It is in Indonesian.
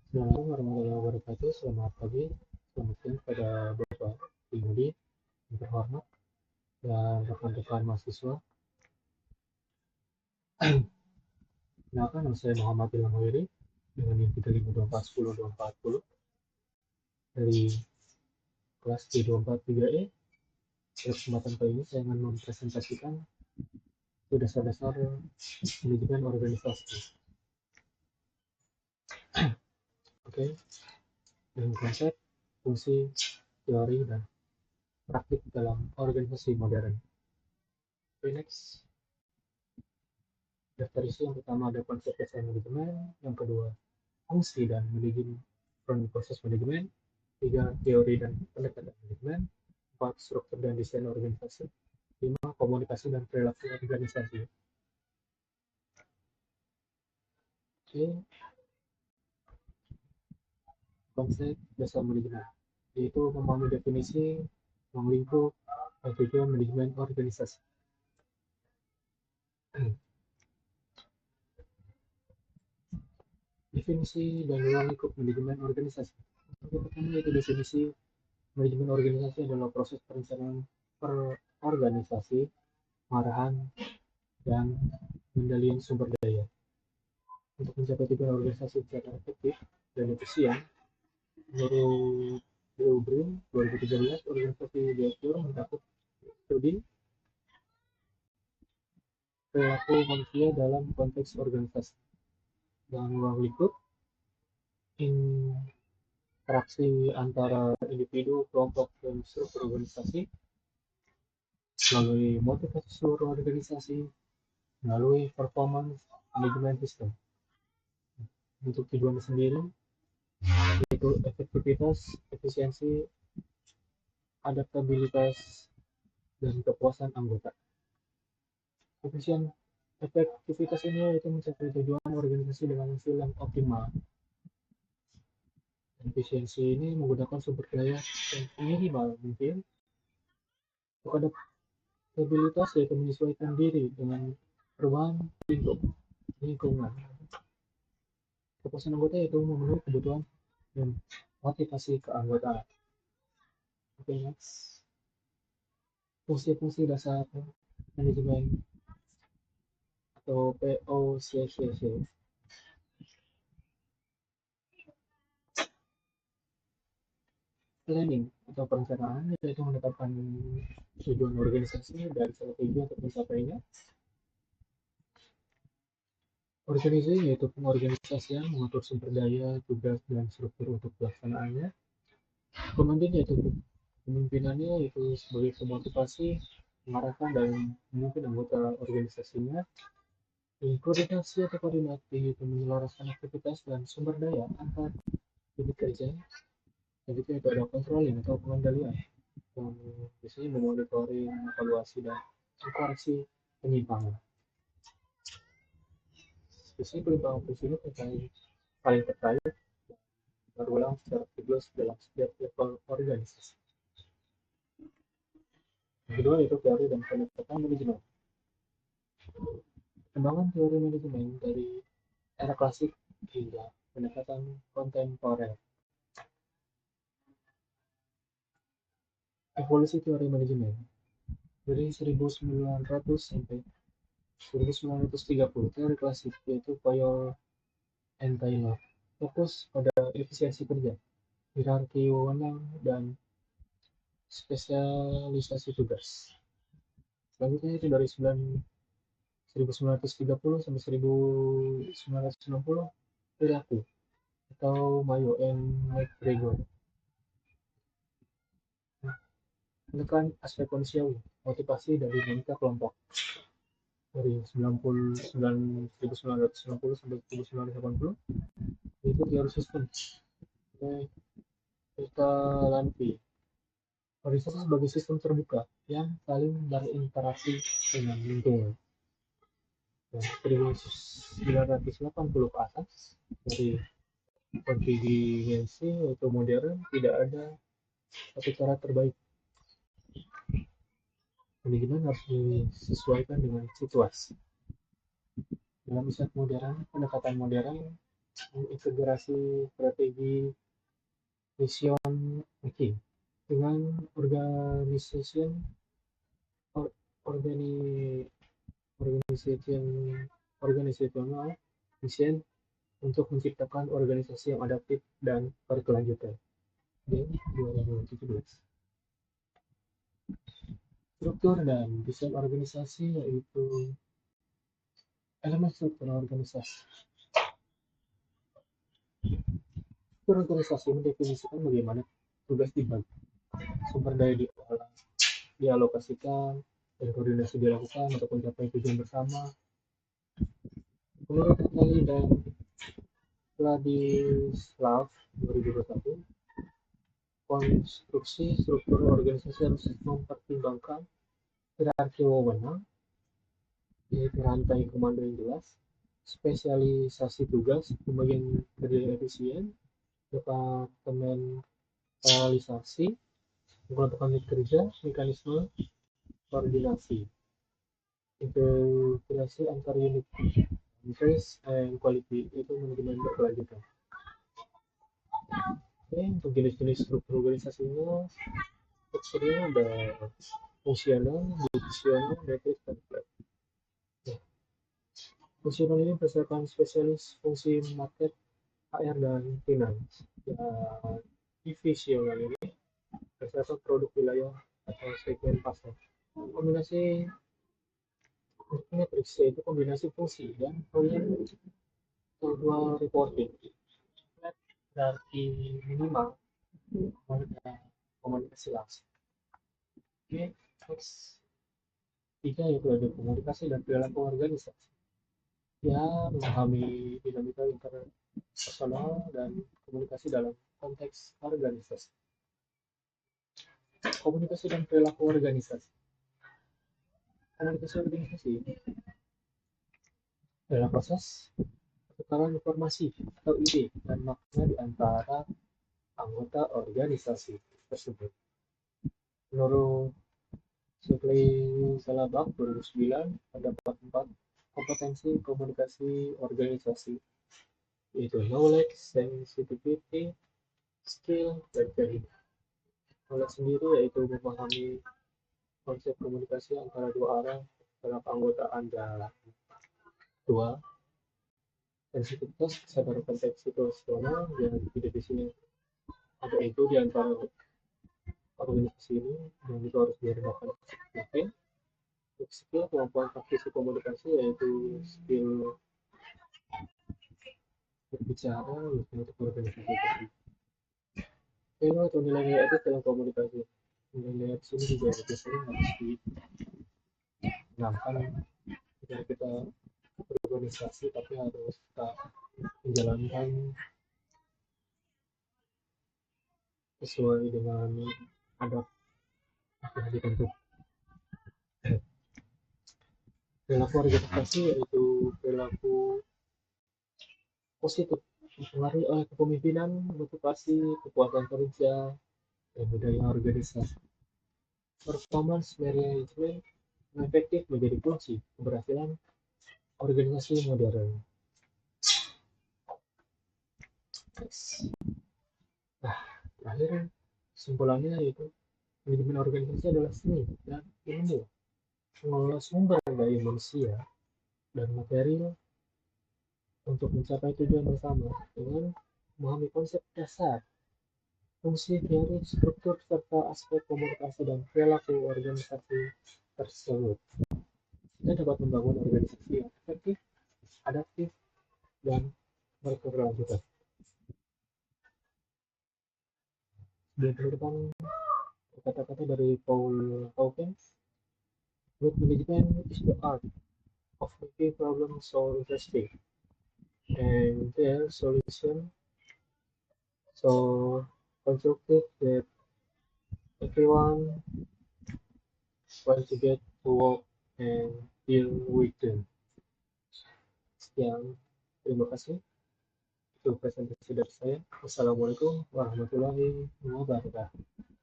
Assalamualaikum warahmatullahi wabarakatuh. Selamat pagi, selamat siang kepada Bapak Pengemudi yang terhormat dan rekan-rekan mahasiswa. Kenalkan, nama saya Muhammad Ilham Hoiri dengan NIM 3524102440 dari kelas D243E. Pada kesempatan kali ini saya ingin mempresentasikan dasar-dasar manajemen organisasi. Oke, dengan konsep, fungsi, teori, dan praktik dalam organisasi modern. Oke, next. Daftar isi yang pertama ada konsep dasar manajemen, yang kedua fungsi dan manajemen proses manajemen, tiga teori dan pendekatan manajemen, empat struktur dan desain organisasi, lima komunikasi dan perilaku organisasi. Oke, konsep dasar manajemen yaitu memahami definisi, menglingkup, dan tujuan manajemen organisasi. Definisi dan ruang lingkup manajemen organisasi. Yang pertama yaitu definisi manajemen organisasi adalah proses perencanaan organisasi, arahan, dan pengendalian sumber daya. Untuk mencapai tujuan organisasi secara efektif dan efisien, menurut Blueprint 2013, organisasi direktur mencakup studi perilaku manusia dalam konteks organisasi dan ruang lingkup, interaksi antara individu, kelompok, dan struktur organisasi melalui motivasi seluruh organisasi, melalui performance management system. Untuk tujuan sendiri, yaitu efektivitas, efisiensi, adaptabilitas, dan kepuasan anggota. Efektivitas ini yaitu mencapai tujuan organisasi dengan hasil yang optimal. Efisiensi ini menggunakan sumber daya yang minimal mungkin. Untuk adaptabilitas yaitu menyesuaikan diri dengan perubahan lingkungan. Kepuasan anggota yaitu memenuhi kebutuhan dan motivasi keanggotaan. Oke, next. Fungsi-fungsi dasar manajemen atau POCCC. Planning atau perencanaan yaitu menetapkan tujuan organisasi dan strategi untuk mencapainya. Organisasi yaitu pengorganisasian mengatur sumber daya, tugas, dan struktur untuk pelaksanaannya. Pemimpin yaitu pemimpinannya yaitu sebagai pemotivasi, mengarahkan dan memimpin anggota organisasinya. Koordinasi atau koordinasi yaitu menyelaraskan aktivitas dan sumber daya antar unit kerja. Selanjutnya itu ada controlling atau pengendalian yang biasanya memonitoring, evaluasi, dan mengkoreksi penyimpangan. Biasanya penyimpangan fungsi ini paling terkait berulang secara siklus dalam setiap level organisasi. Yang kedua itu teori dan pendekatan manajemen. Perkembangan teori manajemen dari era klasik hingga pendekatan kontemporer. Evolusi teori manajemen dari 1900 sampai 1930, teori klasik yaitu Payol and Taylor fokus pada efisiensi kerja, hierarki wewenang, dan spesialisasi tugas. Selanjutnya itu dari 1930 sampai 1960, perilaku atau Mayo and McGregor menekan aspek manusiawi, motivasi, dan dinamika kelompok. Dari 1960 sampai 1980 itu teori sistem oleh Peter Lanfi. Organisasi sebagai sistem terbuka yang saling berinteraksi dengan lingkungan. Dan 1980 ke atas dari kontingensi yaitu modern tidak ada satu cara terbaik. Manajemen harus disesuaikan dengan situasi. Dalam istilah modern, pendekatan modern mengintegrasi strategi mission making dengan organization or, organi, organization organisasional mission untuk menciptakan organisasi yang adaptif dan berkelanjutan. Di 2017. Struktur dan desain organisasi yaitu elemen struktur organisasi. Struktur organisasi mendefinisikan bagaimana tugas dibagi, sumber daya diolah, dialokasikan, dan koordinasi dilakukan untuk mencapai tujuan bersama. Menurut Nali dan Vladislav 2021, konstruksi struktur organisasi harus mempertimbangkan hierarki wewenang, yaitu rantai komando yang jelas, spesialisasi tugas, pembagian kerja yang efisien, departementalisasi, pengelompokan unit kerja, mekanisme koordinasi, integrasi antar unit, increase and quality itu manajemen berkelanjutan. Oke, untuk jenis-jenis struktur organisasinya, strukturnya ada fungsional, divisional, matrix, dan flat. Fungsional ini berdasarkan spesialis fungsi market, HR, dan finance. Dan divisional ini berdasarkan produk wilayah atau segmen pasar. Kombinasi matrix yaitu kombinasi fungsi dan proyek atau dua reporting. Flat berarti minimal pada komunikasi langsung. Oke, next. Tiga yaitu ada komunikasi dan perilaku organisasi. Ya, memahami dinamika interpersonal dan komunikasi dalam konteks organisasi. Komunikasi dan perilaku organisasi. Komunikasi organisasi adalah proses pertukaran informasi atau ide dan makna di antara anggota organisasi tersebut. Menurut Survei Salabak 2009 terdapat 4 kompetensi komunikasi organisasi, yaitu knowledge, sensitivity, skill, dan value. Knowledge sendiri yaitu memahami konsep komunikasi antara dua arah dalam keanggotaan dan dua. Sensitivitas kesadaran konteks situasional yang tidak di sini ada itu di antara organisasi ini yang itu harus diredakan mungkin. Skill kemampuan praktisi komunikasi yaitu skill berbicara untuk organisasi tersebut. Value atau nilai-nilai etis dalam komunikasi. Nilai etis ini juga biasanya harus ditanamkan ketika kita berorganisasi, tapi harus kita menjalankan sesuai dengan adab yang ditentukan. Perilaku organisasi yaitu perilaku positif, dipengaruhi oleh kepemimpinan, motivasi, kepuasan kerja, dan budaya organisasi. Performance management yang efektif menjadi kunci keberhasilan organisasi modern. Nah, terakhir kesimpulannya yaitu manajemen organisasi adalah seni dan ilmu mengelola sumber daya manusia dan material untuk mencapai tujuan bersama dengan memahami konsep dasar, fungsi, teori, struktur, serta aspek komunikasi dan perilaku organisasi tersebut. Kita dapat membangun organisasi yang efektif, adaptif, dan berkelanjutan. Dan penutupan kata-kata dari Paul Hawkins, good management is the art of making problems so interesting and their solution so constructive that everyone wants to get to work and deal with them. Sekian, terima kasih. Itu presentasi dari saya. Wassalamualaikum warahmatullahi wabarakatuh.